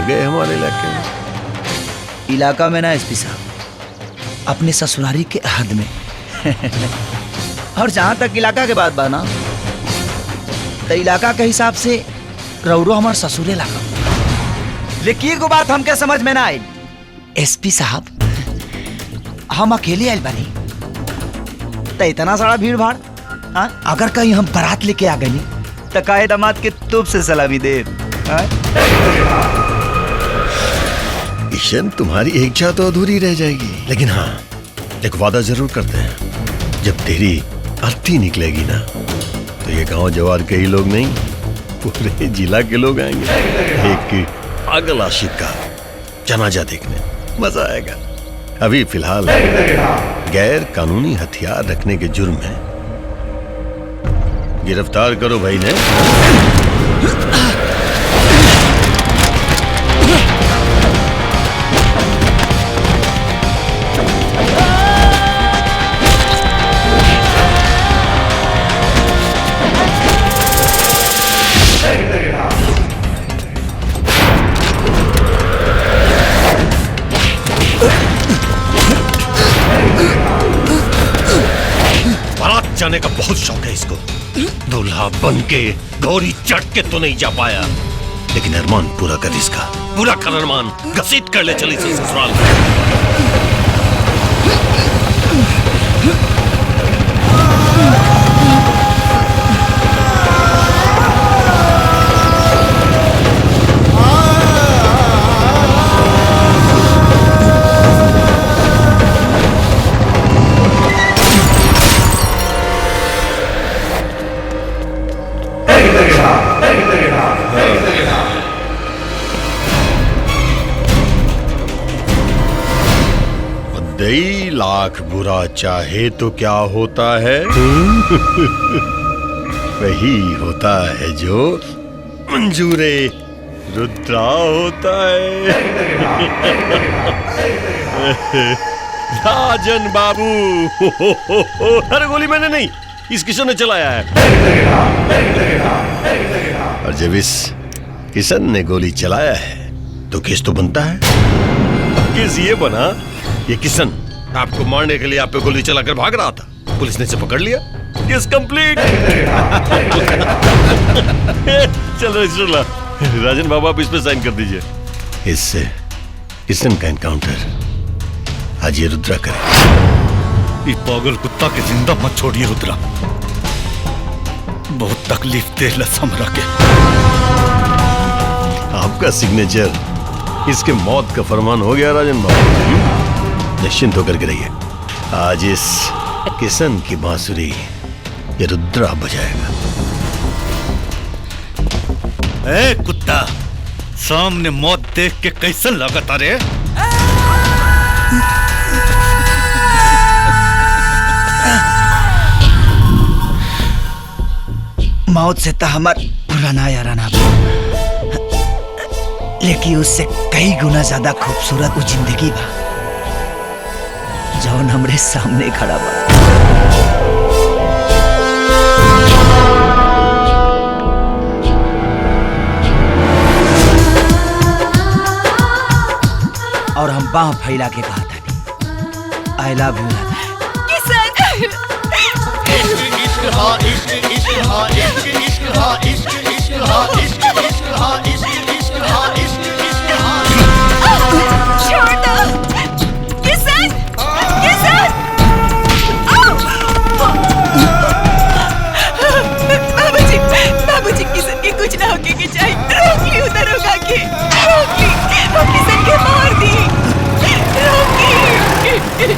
गए हमारे इलाके में। इलाका में ना एसपी साहब, अपने ससुरारी के हद में। और जहां तक इलाका के बात बा ना, तो इलाका के हिसाब से रौरो हमार ससुरे लागा। लेकिन एगो बात हमके समझ में ना आई एसपी साहब, हम अकेले आइल बानी तो इतना सारा भीड़ भाड़, अगर कहीं हम बारात लेके आ गई तो काहे दामाद के तुब से सलामी दे। किशन, तुम्हारी एक इच्छा तो अधूरी रह जाएगी, लेकिन हाँ एक वादा जरूर करते हैं, जब तेरी अर्थी निकलेगी ना तो ये गांव जवार के ही लोग नहीं, पूरे जिला के लोग आएंगे एक पागल आशिक का जनाजा देखने। मजा आएगा। अभी फिलहाल गैर कानूनी हथियार रखने के जुर्म में गिरफ्तार करो भाई ने। बारात जाने का बहुत शौक है इसको। दूल्हा बन के गौरी चढ़ के तो नहीं जा पाया, लेकिन अरमान पूरा कर इसका, पूरा कर अरमान, घसीट कर ले चली ससुराल में। दई लाख बुरा चाहे तो क्या होता है? वही होता है जो मंजूरे रुद्रा होता है। राजन बाबू। अरे गोली मैंने नहीं, इस किशन ने चलाया है। और जब इस किशन ने गोली चलाया है तो केस तो बनता है। केस ये बना, ये किशन आपको मारने के लिए आप पे गोली चलाकर भाग रहा था, पुलिस ने इसे पकड़ लिया, केस कंप्लीट। चलो राजन बाबू आप इस पे साइन कर दीजिए। इस किशन का एनकाउंटर आज ये रुद्रा करे। ये पागल कुत्ता के जिंदा मत छोड़िए रुद्रा, बहुत तकलीफ दे हमरा के। आपका सिग्नेचर इसके मौत का फरमान हो गया राजन बाबू। निश्चिंत होकर के रहिए, आज इस किशन की बांसुरी ये रुद्रा बजाएगा। ए कुत्ता, सामने मौत देख के कैसा लगता रे? मौत से तो हमार पुराना याराना, लेकिन उससे कई गुना ज्यादा खूबसूरत वो जिंदगी बा जौन हमरे सामने खड़ा बा। और हम बाह फैला के कहा था आई लव यू राधा। बाबूजी किशन के कुछ ना होके के चाहिए, रोक ली उधर होगा के, रोक ली, वो किशन के मार दी, रोक ली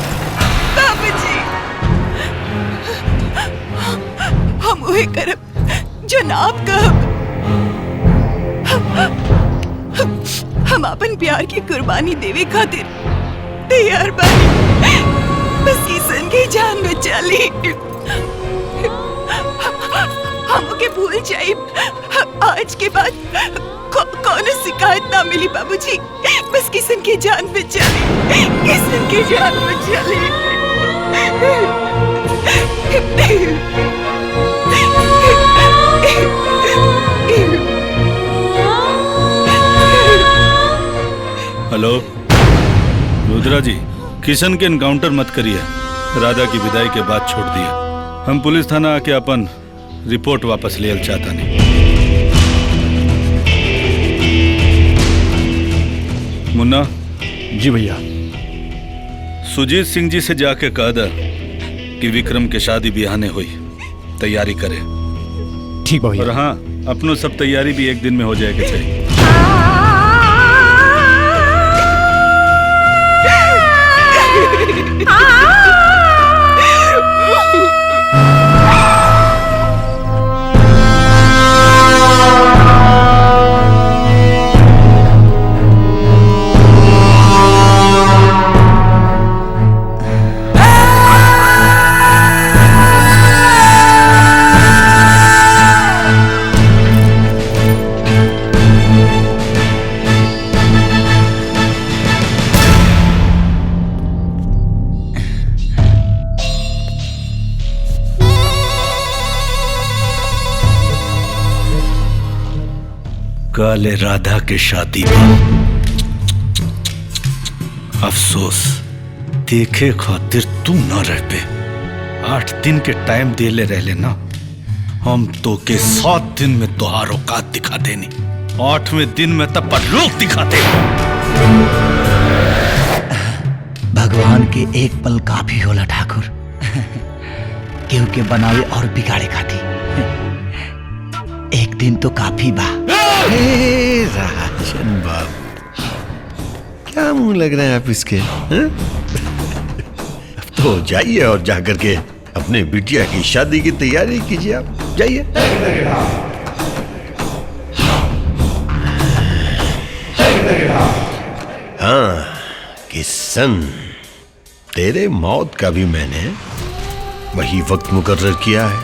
बाबूजी। हम वही करब जो ना आप कहब। हम अपन प्यार की कुर्बानी देवे खातिर तैयार बानी, बस किशन की जान बचा ली। हमके भूल जाए, आज के बाद कौनो शिकायत ना मिली बाबूजी, बस किशन की जान बचा ली, किशन की जान बचा ली। हेलो रुद्रा जी, किशन के एनकाउंटर मत करिए। राधा की विदाई के बाद छोड़ दिया। हम पुलिस थाना आके अपन रिपोर्ट वापस ले चाहता नहीं। मुन्ना। जी भैया। सुजीत सिंह जी से जाके कह दे कि विक्रम के शादी ब्याह ने हुई, तैयारी करे। ठीक भैया। और हाँ, अपनों सब तैयारी भी एक दिन में हो जाएगी चाहिए। काले राधा के शादी में अफसोस देखे खातिर तू न रह पे। 8 दिन के टाइम दे ले रह लेना, हम तो के 7 दिन में तुहार औकात दिखा देनी। 8वें दिन में तब पर लोग दिखाते। भगवान के एक पल काफी होला ठाकुर, क्योंकि बनावे और बिगाड़े खाती। एक दिन तो काफी बा। राजन बाबू, क्या मुंह लग रहे हैं आप इसके? अब तो जाइए और जाकर के अपने बिटिया की शादी की तैयारी कीजिए। आप जाइए। हाँ किशन, तेरे मौत का भी मैंने वही वक्त मुकर्रर किया है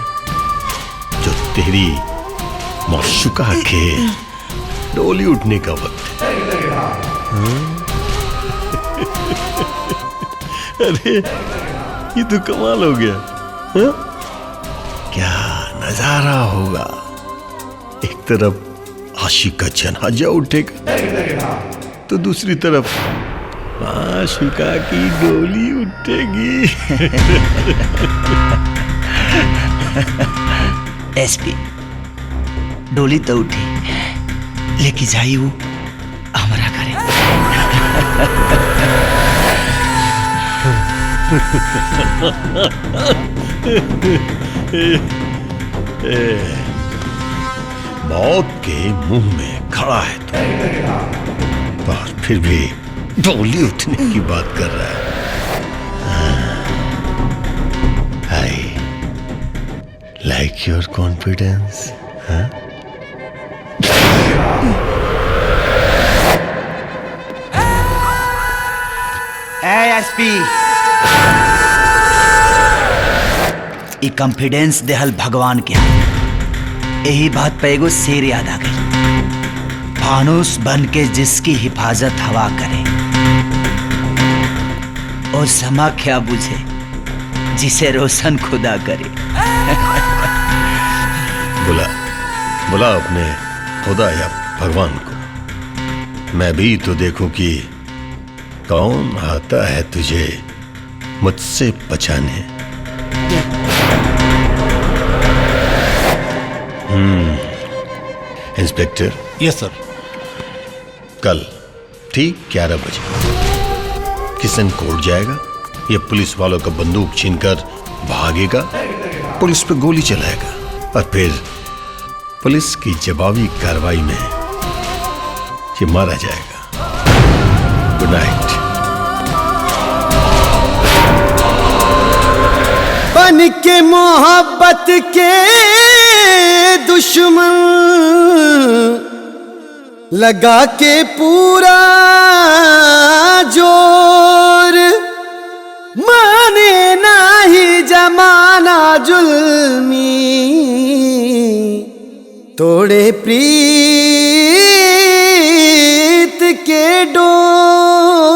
जो तेरी मौशुका के डोली उठने का वक्त है। अरे ये तो कमाल हो गया। हा? क्या नजारा होगा। एक तरफ आशिक का जनाजा उठेगा तो दूसरी तरफ माशुका की डोली उठेगी। एसपी, डोली तो उठी, लेके जाई वो हमारा करे। मौत के मुंह में खड़ा है तो, पर फिर भी डोली उठने की बात कर रहा है। I like your confidence. SP, ई कॉन्फिडेंस देहल भगवान के यही बात पे एगो शेर याद आ गई। फानूस बन के जिसकी हिफाजत हवा करे, और समा क्या बुझे जिसे रोशन खुदा करे। बुला अपने खुदा या भगवान को। मैं भी तो देखूं कि कौन आता है तुझे मुझसे बचाने। इंस्पेक्टर। यस सर। कल ठीक 11 बजे किशन कोर्ट जाएगा। ये पुलिस वालों का बंदूक छीनकर भागेगा, पुलिस पे गोली चलाएगा और फिर पुलिस की जवाबी कार्रवाई में ये मारा जाएगा। Good night. बन के मोहब्बत के दुश्मन, लगा के पूरा जोर, माने नाही जमाना जुल्मी, तोड़े प्रीत के डोर,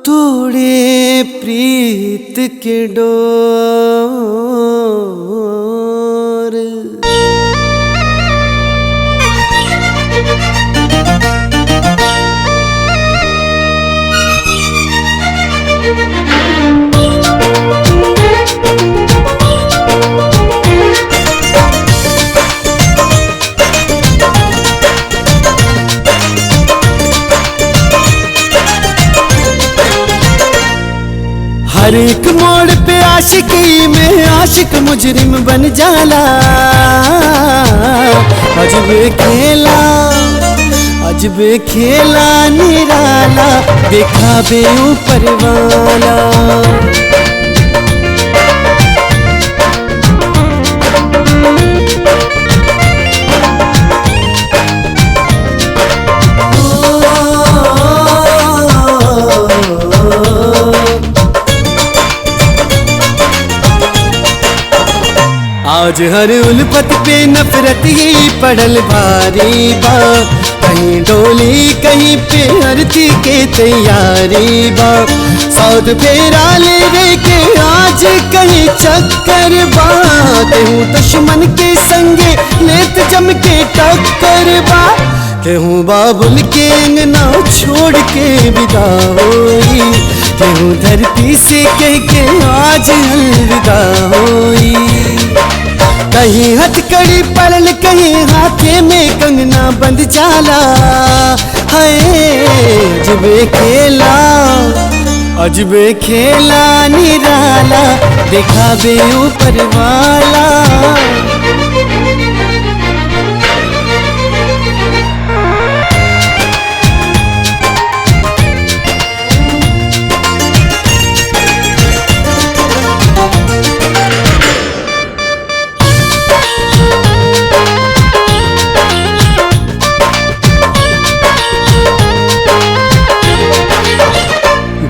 तोड़े प्रीत के डोर। हर एक मोड़ पे आशिकी में आशिक मुजरिम बन जाला। अजबे खेला, अजबे खेला निराला, देखा बे ऊपर वाला। आज हर उल्फत पे नफरत ही पड़ल भारी बा। कहीं डोली कहीं पे अर्थी के तैयारी बा। सौद फेरा ले रे के आज कहीं चक्कर बा। केहूँ दुश्मन के संगे लेत जम के टक्कर बा। केहूँ बाबुल के अंगना छोड़ के विदा होई। केहूँ धरती से कह के आज अलविदा होई। कहीं हथकड़ी पड़ल कहीं हाथे में कंगना बंद जाला। हाय अजबे खेला, अजबे खेला निराला, देखा बे ऊपर वाला।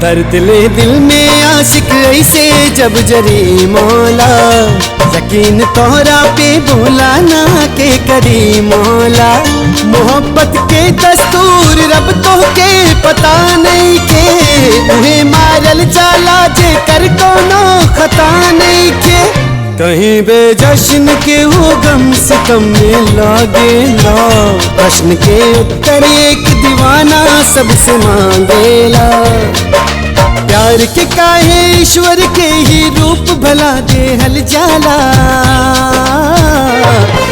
दर्द ले दिल में आशिक ऐसे जब जरी मौला। यकीन तोहरा पे बोला ना के करी मौला। मोहब्बत के दस्तूर रब तो के पता नहीं के। उन्हें मारल जाला जे कर कोनो खता नहीं के। कहीं बेजश्न के वो गम सितम में लागे ला। प्रश्न के उत्तर एक दीवाना सबसे मांगेला। प्यार के काहे ईश्वर के ही रूप भला दे हल जाला।